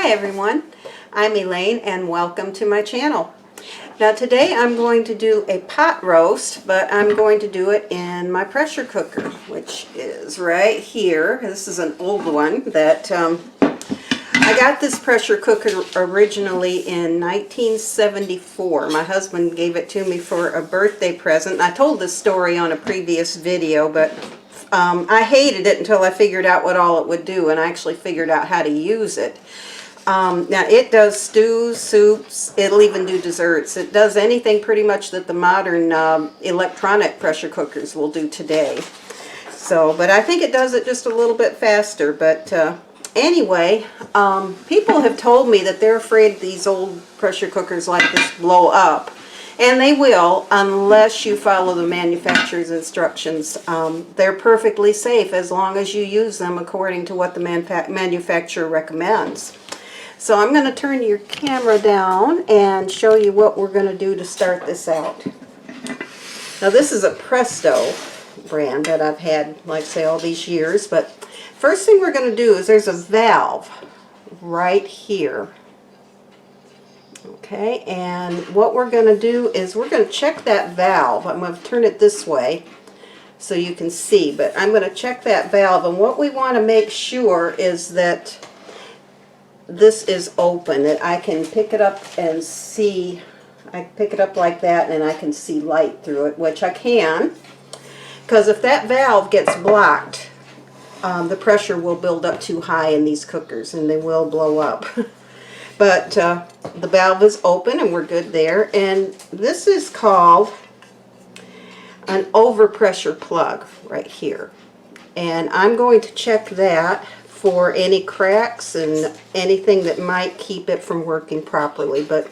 Hi everyone, I'm Elaine and welcome to my channel. Now today I'm going to do a pot roast, but I'm going to do it in my pressure cooker, which is right here. This is an old one that I got this pressure cooker originally in 1974. My husband gave it to me for a birthday present. I told this story on a previous video, but I hated it until I figured out what all it would do, and I actually figured out how to use it. Now it does stews, soups, it'll even do desserts. It does anything pretty much that the modern electronic pressure cookers will do today. So, but I think it does it just a little bit faster. But anyway, people have told me that they're afraid these old pressure cookers like this blow up. And they will, unless you follow the manufacturer's instructions. They're perfectly safe as long as you use them according to what the manufacturer recommends. So I'm going to turn your camera down and show you what we're going to do to start this out. Now this is a Presto brand that I've had, like I say, all these years. But first thing we're going to do is there's a valve right here. Okay, and what we're going to do is we're going to check that valve. I'm going to turn it this way so you can see, but I'm going to check that valve, and what we want to make sure is that this is open, that I can pick it up and see. I pick it up like that and I can see light through it, which I can, because if that valve gets blocked, the pressure will build up too high in these cookers and they will blow up. But the valve is open and we're good there. And this is called an overpressure plug right here. And I'm going to check that for any cracks and anything that might keep it from working properly. But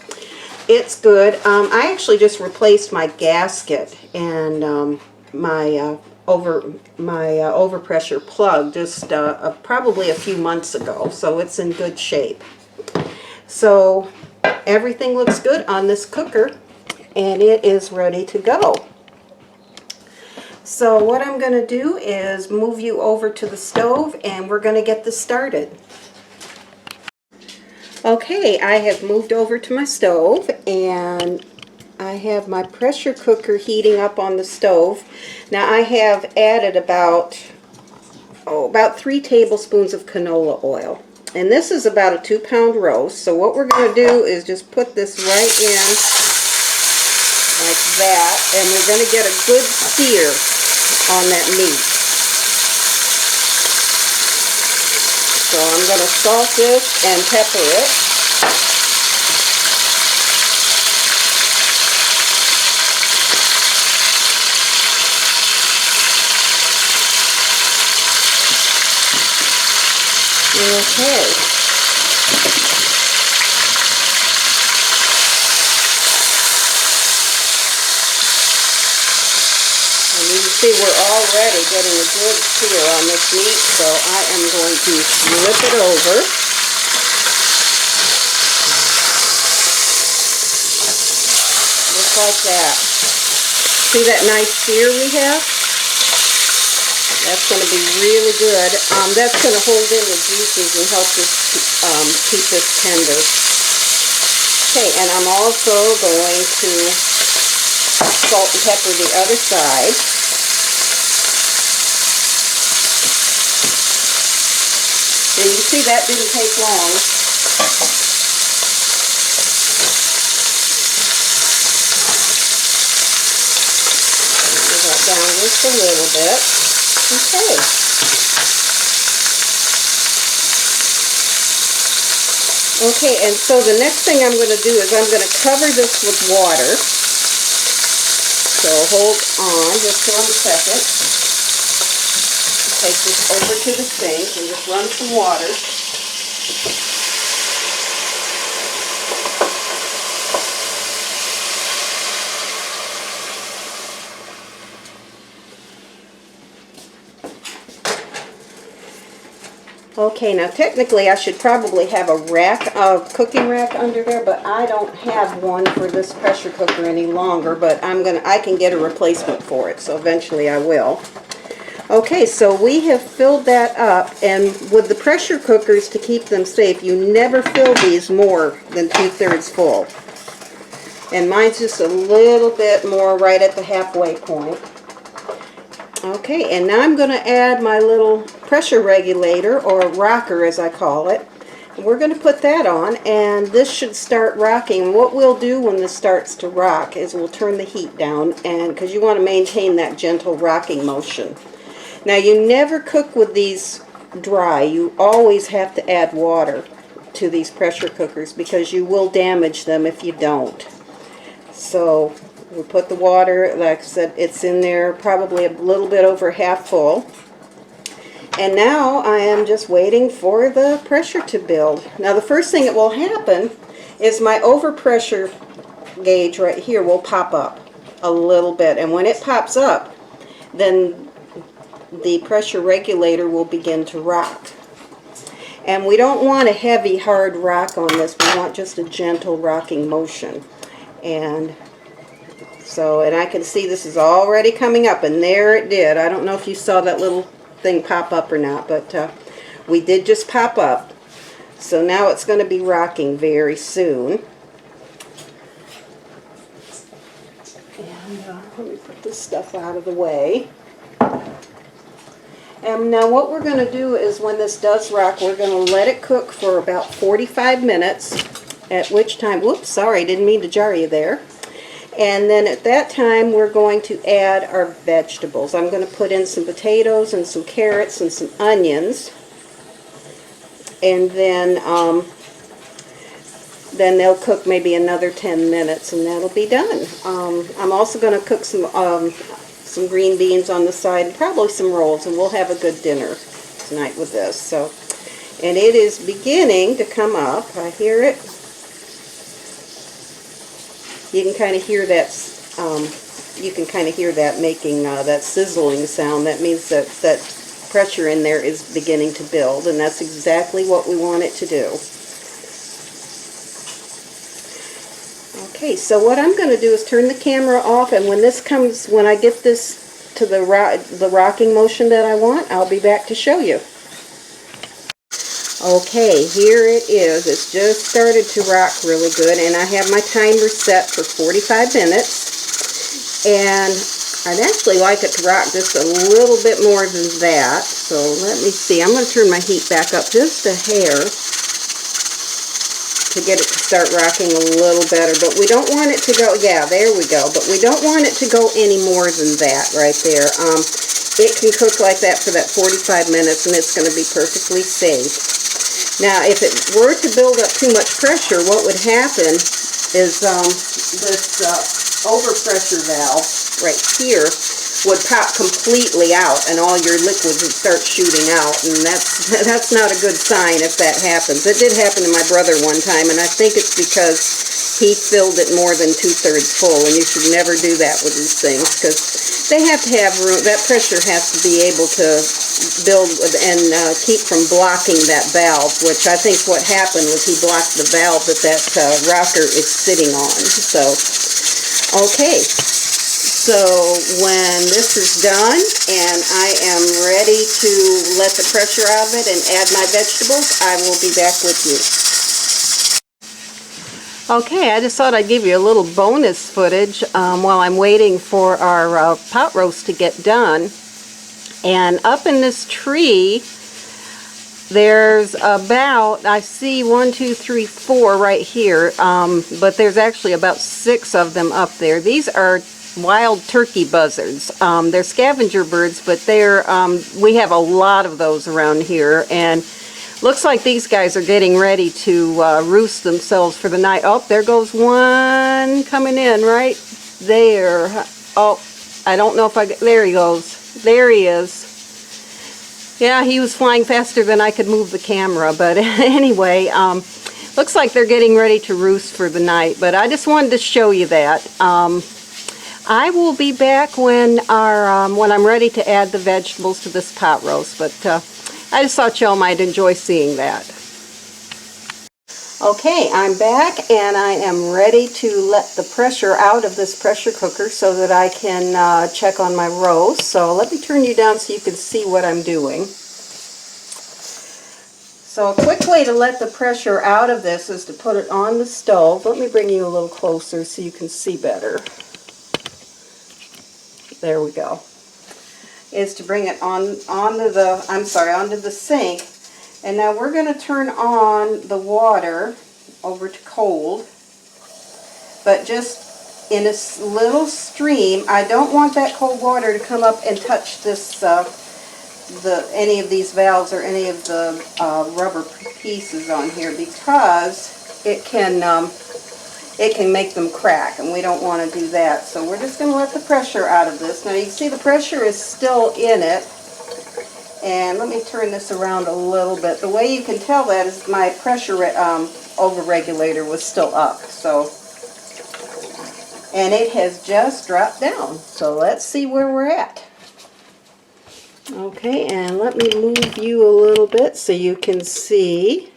it's good. I actually just replaced my gasket and my overpressure plug just probably a few months ago. So it's in good shape. So everything looks good on this cooker and it is ready to go. So what I'm going to do is move you over to the stove and we're going to get this started. Okay, I have moved over to my stove and I have my pressure cooker heating up on the stove. Now I have added about 3 tablespoons of canola oil. And this is about a 2-pound roast, so what we're going to do is just put this right in like that, and we're going to get a good sear on that meat. So I'm going to salt this and pepper it. Okay. And you can see we're already getting a good sear on this meat, so I am going to flip it over. Just like that. See that nice sear we have? That's going to be really good. That's going to hold in the juices and help us keep this tender. Okay, and I'm also going to salt and pepper the other side. And you can see that didn't take long. Move that down just a little bit. Okay. Okay, and so the next thing I'm going to do is I'm going to cover this with water. So hold on just 1 second. Take this over to the sink and just run some water. Okay, now technically I should probably have a cooking rack under there, but I don't have one for this pressure cooker any longer, but I can get a replacement for it, so eventually I will. Okay, so we have filled that up, and with the pressure cookers, to keep them safe, you never fill these more than 2/3 full. And mine's just a little bit more right at the halfway point. Okay, and now I'm going to add my little pressure regulator, or rocker as I call it. And we're going to put that on, and this should start rocking. What we'll do when this starts to rock is we'll turn the heat down, and because you want to maintain that gentle rocking motion. Now, you never cook with these dry. You always have to add water to these pressure cookers because you will damage them if you don't. So we'll put the water, like I said, it's in there probably a little bit over half full. And now I am just waiting for the pressure to build. Now the first thing that will happen is my overpressure gauge right here will pop up a little bit. And when it pops up, then the pressure regulator will begin to rock. And we don't want a heavy, hard rock on this. We want just a gentle rocking motion. And so, and I can see this is already coming up, and there it did. I don't know if you saw that little thing pop up or not, but we did just pop up. So now it's going to be rocking very soon. And let me put this stuff out of the way. And now what we're going to do is when this does rock, we're going to let it cook for about 45 minutes, at which time, whoops, sorry, didn't mean to jar you there. And then at that time, we're going to add our vegetables. I'm going to put in some potatoes and some carrots and some onions. And then they'll cook maybe another 10 minutes, and that'll be done. I'm also going to cook some green beans on the side, and probably some rolls, and we'll have a good dinner tonight with this. So, and it is beginning to come up. I hear it. You can kind of hear that. You can kind of hear that making that sizzling sound. That means that pressure in there is beginning to build, and that's exactly what we want it to do. Okay, so what I'm going to do is turn the camera off, and when I get this to the rocking motion that I want, I'll be back to show you. Okay, here it is. It's just started to rock really good, and I have my timer set for 45 minutes, and I'd actually like it to rock just a little bit more than that. So let me see. I'm going to turn my heat back up just a hair to get it to start rocking a little better, but we don't want it to go, yeah, there we go, but we don't want it to go any more than that right there. It can cook like that for that 45 minutes, and it's going to be perfectly safe. Now, if it were to build up too much pressure, what would happen is this overpressure valve right here would pop completely out, and all your liquids would start shooting out, and that's not a good sign if that happens. It did happen to my brother one time, and I think it's because he filled it more than 2/3 full, and you should never do that with these things, because they have to have room. That pressure has to be able to build and keep from blocking that valve, which I think what happened was he blocked the valve that rocker is sitting on. So, okay. So when this is done and I am ready to let the pressure out of it and add my vegetables, I will be back with you. Okay, I just thought I'd give you a little bonus footage while I'm waiting for our pot roast to get done. And up in this tree, there's about, I see 1, 2, 3, 4 right here, but there's actually about 6 of them up there. These are wild turkey buzzards. They're scavenger birds, but we have a lot of those around here, and looks like these guys are getting ready to roost themselves for the night. Oh, there goes one coming in right there. Oh, I don't know if there he goes. There he is. Yeah, he was flying faster than I could move the camera, but anyway, looks like they're getting ready to roost for the night, but I just wanted to show you that. I will be back when I'm ready to add the vegetables to this pot roast, but I just thought y'all might enjoy seeing that. Okay, I'm back and I am ready to let the pressure out of this pressure cooker so that I can check on my roast. So let me turn you down so you can see what I'm doing. So a quick way to let the pressure out of this is to put it on the stove. Let me bring you a little closer so you can see better. There we go. Is to bring it onto the sink. And now we're going to turn on the water over to cold, but just in a little stream. I don't want that cold water to come up and touch this any of these valves or any of the rubber pieces on here, because it can make them crack, and we don't want to do that. So we're just going to let the pressure out of this. Now you can see the pressure is still in it. And let me turn this around a little bit. The way you can tell that is my pressure over regulator was still up. So, and it has just dropped down. So let's see where we're at. Okay, and let me move you a little bit so you can see.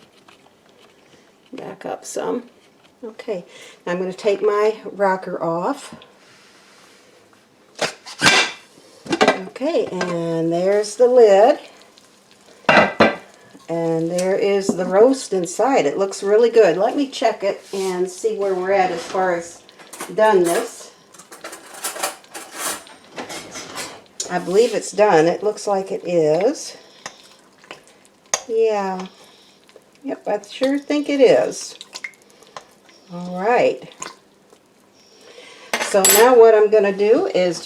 Back up some. Okay, I'm going to take my rocker off. Okay, and there's the lid. And there is the roast inside. It looks really good. Let me check it and see where we're at as far as doneness. I believe it's done. It looks like it is. Yeah. Yep, I sure think it is. All right. So now what I'm going to do is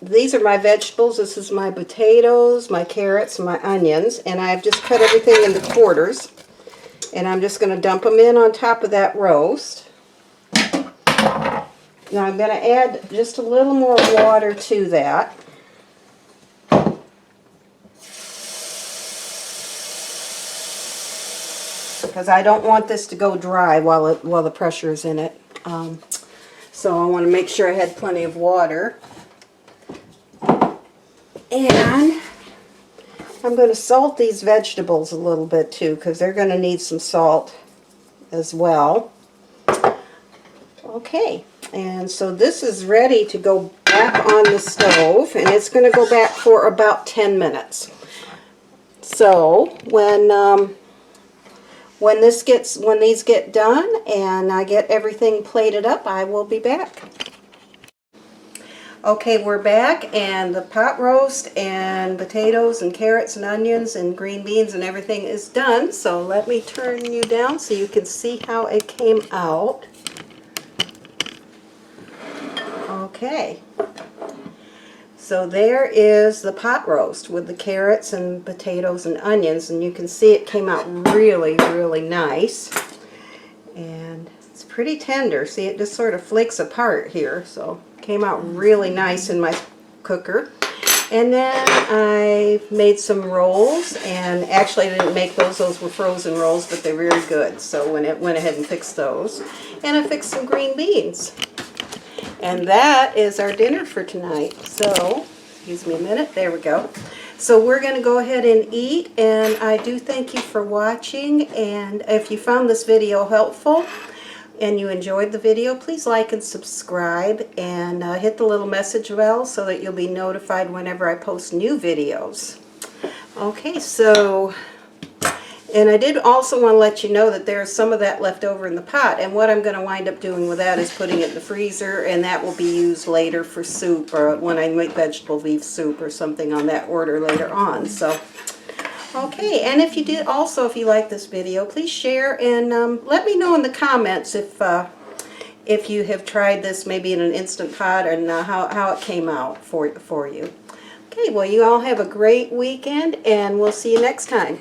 these are my vegetables. This is my potatoes, my carrots, my onions, and I've just cut everything into quarters. And I'm just going to dump them in on top of that roast. Now I'm going to add just a little more water to that. Because I don't want this to go dry while the pressure is in it. So I want to make sure I had plenty of water. And I'm going to salt these vegetables a little bit too, because they're going to need some salt as well. Okay, and so this is ready to go back on the stove, and it's going to go back for about 10 minutes. So when these get done and I get everything plated up, I will be back. Okay, we're back, and the pot roast and potatoes and carrots and onions and green beans and everything is done. So let me turn you down so you can see how it came out. Okay. So there is the pot roast with the carrots and potatoes and onions, and you can see it came out really, really nice. And it's pretty tender. See, it just sort of flakes apart here, so came out really nice in my cooker. And then I made some rolls, and actually I didn't make those were frozen rolls, but they're very good, so went ahead and fixed those. And I fixed some green beans. And that is our dinner for tonight. So, excuse me a minute, there we go. So we're going to go ahead and eat, and I do thank you for watching, and if you found this video helpful, and you enjoyed the video, please like and subscribe, and hit the little message bell so that you'll be notified whenever I post new videos. Okay, so, and I did also want to let you know that there's some of that left over in the pot, and what I'm going to wind up doing with that is putting it in the freezer, and that will be used later for soup, or when I make vegetable beef soup or something on that order later on. So. Okay, and if you like this video, please share and let me know in the comments if you have tried this maybe in an Instant Pot and how it came out for you. Okay, well, you all have a great weekend, and we'll see you next time.